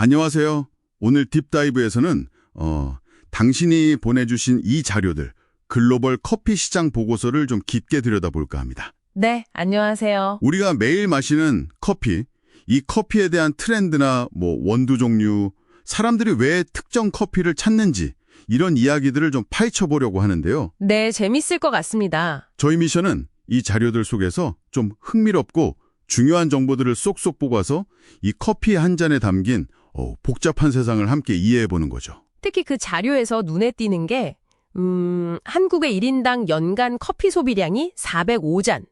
안녕하세요. 오늘 딥다이브에서는 당신이 보내주신 이 자료들, 글로벌 커피 시장 보고서를 좀 깊게 들여다볼까 합니다. 네, 안녕하세요. 우리가 매일 마시는 커피, 이 커피에 대한 트렌드나 원두 종류, 사람들이 왜 특정 커피를 찾는지 이런 이야기들을 좀 파헤쳐 보려고 하는데요. 네, 재밌을 것 같습니다. 저희 미션은 이 자료들 속에서 좀 흥미롭고 중요한 정보들을 쏙쏙 뽑아서 이 커피 한 잔에 담긴 복잡한 세상을 함께 이해해보는 거죠. 특히 그 자료에서 눈에 띄는 게 한국의 1인당 연간 커피 소비량이 405잔.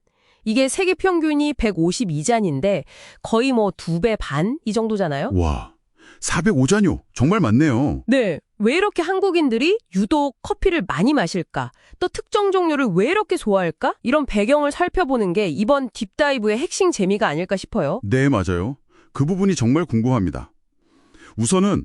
이게 세계 평균이 152잔인데 거의 2배 반 이 정도잖아요. 와, 405잔요. 정말 많네요. 네, 왜 이렇게 한국인들이 유독 커피를 많이 마실까? 또 특정 종류를 왜 이렇게 좋아할까? 이런 배경을 살펴보는 게 이번 딥다이브의 핵심 재미가 아닐까 싶어요. 네, 맞아요. 그 부분이 정말 궁금합니다. 우선은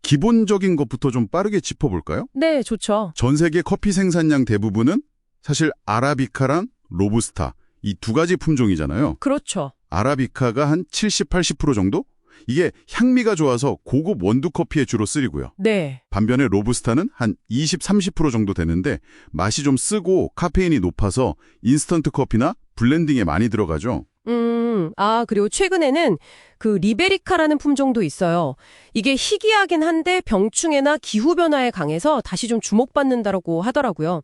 기본적인 것부터 좀 빠르게 짚어볼까요? 네, 좋죠. 전 세계 커피 생산량 대부분은 사실 아라비카랑 로부스타 이 두 가지 품종이잖아요. 그렇죠. 아라비카가 한 70, 80% 정도? 이게 향미가 좋아서 고급 원두 커피에 주로 쓰이고요. 네. 반면에 로부스타는 한 20, 30% 정도 되는데 맛이 좀 쓰고 카페인이 높아서 인스턴트 커피나 블렌딩에 많이 들어가죠. 그리고 최근에는 그 리베리카라는 품종도 있어요. 이게 희귀하긴 한데 병충해나 기후변화에 강해서 다시 좀 주목받는다고 하더라고요.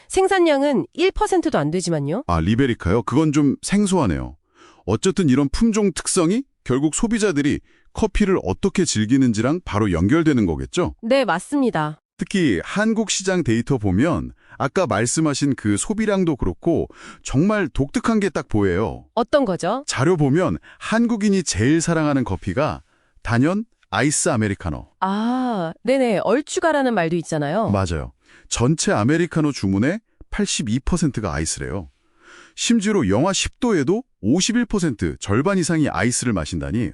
생산량은 1%도 안 되지만요. 아, 리베리카요? 그건 좀 생소하네요. 어쨌든 이런 품종 특성이 결국 소비자들이 커피를 어떻게 즐기는지랑 바로 연결되는 거겠죠? 네, 맞습니다. 특히 한국 시장 데이터 보면 아까 말씀하신 그 소비량도 그렇고 정말 독특한 게 딱 보여요. 어떤 거죠? 자료 보면 한국인이 제일 사랑하는 커피가 단연 아이스 아메리카노. 네네. 얼추가라는 말도 있잖아요. 맞아요. 전체 아메리카노 주문의 82%가 아이스래요. 심지어 영하 10도에도 51% 절반 이상이 아이스를 마신다니.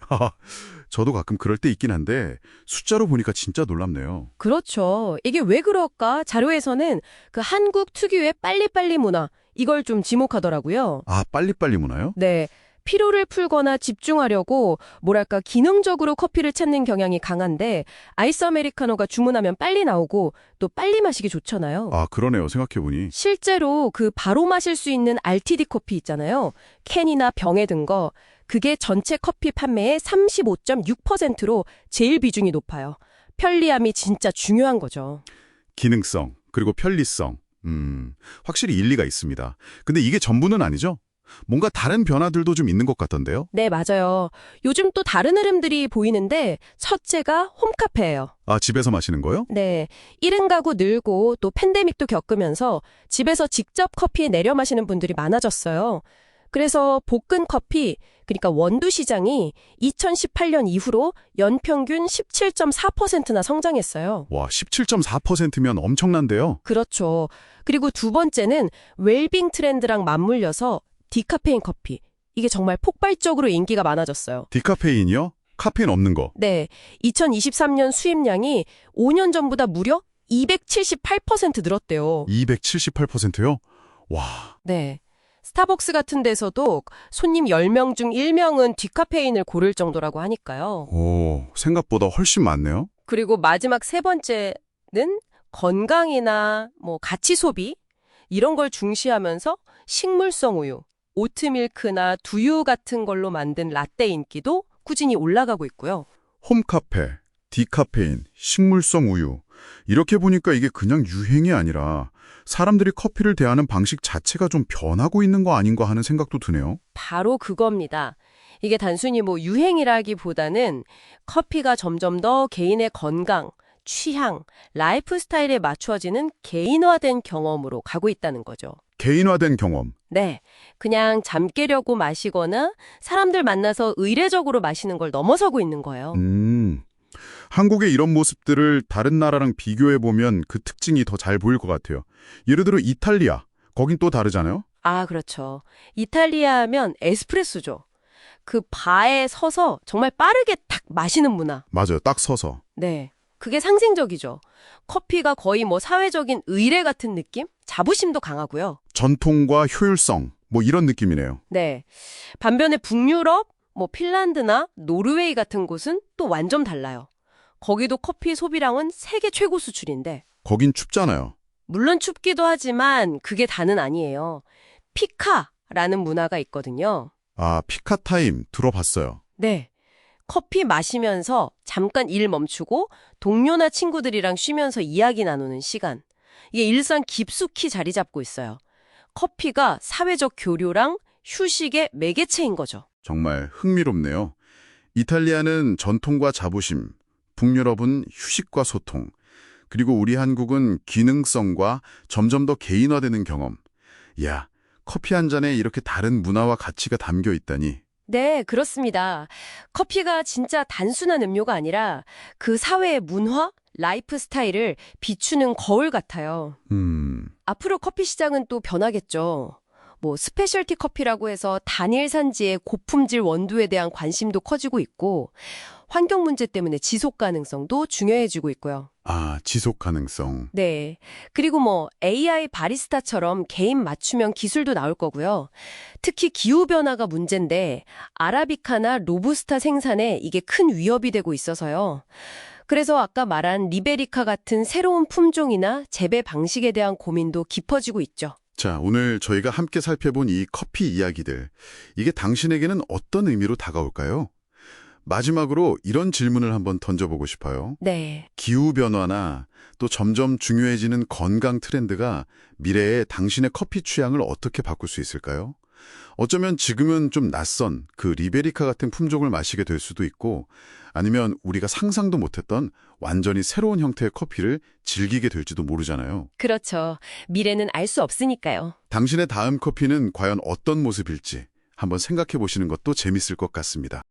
저도 가끔 그럴 때 있긴 한데 숫자로 보니까 진짜 놀랍네요. 그렇죠. 이게 왜 그럴까? 자료에서는 그 한국 특유의 빨리빨리 문화, 이걸 좀 지목하더라고요. 아, 빨리빨리 문화요? 네. 피로를 풀거나 집중하려고 기능적으로 커피를 찾는 경향이 강한데 아이스 아메리카노가 주문하면 빨리 나오고 또 빨리 마시기 좋잖아요. 아, 그러네요. 생각해보니. 실제로 그 바로 마실 수 있는 RTD 커피 있잖아요. 캔이나 병에 든 거. 그게 전체 커피 판매의 35.6%로 제일 비중이 높아요. 편리함이 진짜 중요한 거죠. 기능성, 그리고 편리성. 확실히 일리가 있습니다. 근데 이게 전부는 아니죠? 뭔가 다른 변화들도 좀 있는 것 같던데요? 네, 맞아요. 요즘 또 다른 흐름들이 보이는데 첫째가 홈카페예요. 아, 집에서 마시는 거요? 네, 1인 가구 늘고 또 팬데믹도 겪으면서 집에서 직접 커피 내려 마시는 분들이 많아졌어요. 그래서 볶은 커피, 그러니까 원두 시장이 2018년 이후로 연평균 17.4%나 성장했어요. 와, 17.4%면 엄청난데요? 그렇죠. 그리고 두 번째는 웰빙 트렌드랑 맞물려서 디카페인 커피. 이게 정말 폭발적으로 인기가 많아졌어요. 디카페인이요? 카페인 없는 거. 네, 2023년 수입량이 5년 전보다 무려 278% 늘었대요. 278%요? 와, 네. 스타벅스 같은 데서도 손님 10명 중 1명은 디카페인을 고를 정도라고 하니까요. 오, 생각보다 훨씬 많네요. 그리고 마지막 세 번째는 건강이나 가치 소비 이런 걸 중시하면서 식물성 우유, 오트밀크나 두유 같은 걸로 만든 라떼 인기도 꾸준히 올라가고 있고요. 홈카페, 디카페인, 식물성 우유. 이렇게 보니까 이게 그냥 유행이 아니라 사람들이 커피를 대하는 방식 자체가 좀 변하고 있는 거 아닌가 하는 생각도 드네요. 바로 그겁니다. 이게 단순히 유행이라기보다는 커피가 점점 더 개인의 건강, 취향, 라이프 스타일에 맞춰지는 개인화된 경험으로 가고 있다는 거죠. 개인화된 경험. 네, 그냥 잠 깨려고 마시거나 사람들 만나서 의례적으로 마시는 걸 넘어서고 있는 거예요. 한국의 이런 모습들을 다른 나라랑 비교해보면 그 특징이 더 잘 보일 것 같아요. 예를 들어 이탈리아, 거긴 또 다르잖아요? 아, 그렇죠. 이탈리아 하면 에스프레소죠. 그 바에 서서 정말 빠르게 딱 마시는 문화. 맞아요, 딱 서서. 네, 그게 상징적이죠. 커피가 거의 사회적인 의례 같은 느낌? 자부심도 강하고요. 전통과 효율성, 이런 느낌이네요. 네. 반면에 북유럽, 뭐 핀란드나 노르웨이 같은 곳은 또 완전 달라요. 거기도 커피 소비량은 세계 최고 수준인데 거긴 춥잖아요. 물론 춥기도 하지만 그게 다는 아니에요. 피카라는 문화가 있거든요. 아, 피카타임 들어봤어요. 네. 커피 마시면서 잠깐 일 멈추고 동료나 친구들이랑 쉬면서 이야기 나누는 시간. 이게 일상 깊숙이 자리 잡고 있어요. 커피가 사회적 교류랑 휴식의 매개체인 거죠. 정말 흥미롭네요. 이탈리아는 전통과 자부심, 북유럽은 휴식과 소통, 그리고 우리 한국은 기능성과 점점 더 개인화되는 경험. 야, 커피 한 잔에 이렇게 다른 문화와 가치가 담겨 있다니. 네, 그렇습니다. 커피가 진짜 단순한 음료가 아니라 그 사회의 문화, 라이프 스타일을 비추는 거울 같아요. 앞으로 커피 시장은 또 변하겠죠. 뭐 스페셜티 커피라고 해서 단일 산지의 고품질 원두에 대한 관심도 커지고 있고 환경 문제 때문에 지속 가능성도 중요해지고 있고요. 아, 지속 가능성. 네. 그리고 뭐 AI 바리스타처럼 개인 맞춤형 기술도 나올 거고요. 특히 기후변화가 문제인데 아라비카나 로부스타 생산에 이게 큰 위협이 되고 있어서요. 그래서 아까 말한 리베리카 같은 새로운 품종이나 재배 방식에 대한 고민도 깊어지고 있죠. 자, 오늘 저희가 함께 살펴본 이 커피 이야기들, 이게 당신에게는 어떤 의미로 다가올까요? 마지막으로 이런 질문을 한번 던져보고 싶어요. 네. 기후변화나 또 점점 중요해지는 건강 트렌드가 미래에 당신의 커피 취향을 어떻게 바꿀 수 있을까요? 어쩌면 지금은 좀 낯선 그 리베리카 같은 품종을 마시게 될 수도 있고 아니면 우리가 상상도 못했던 완전히 새로운 형태의 커피를 즐기게 될지도 모르잖아요. 그렇죠. 미래는 알 수 없으니까요. 당신의 다음 커피는 과연 어떤 모습일지 한번 생각해 보시는 것도 재밌을 것 같습니다.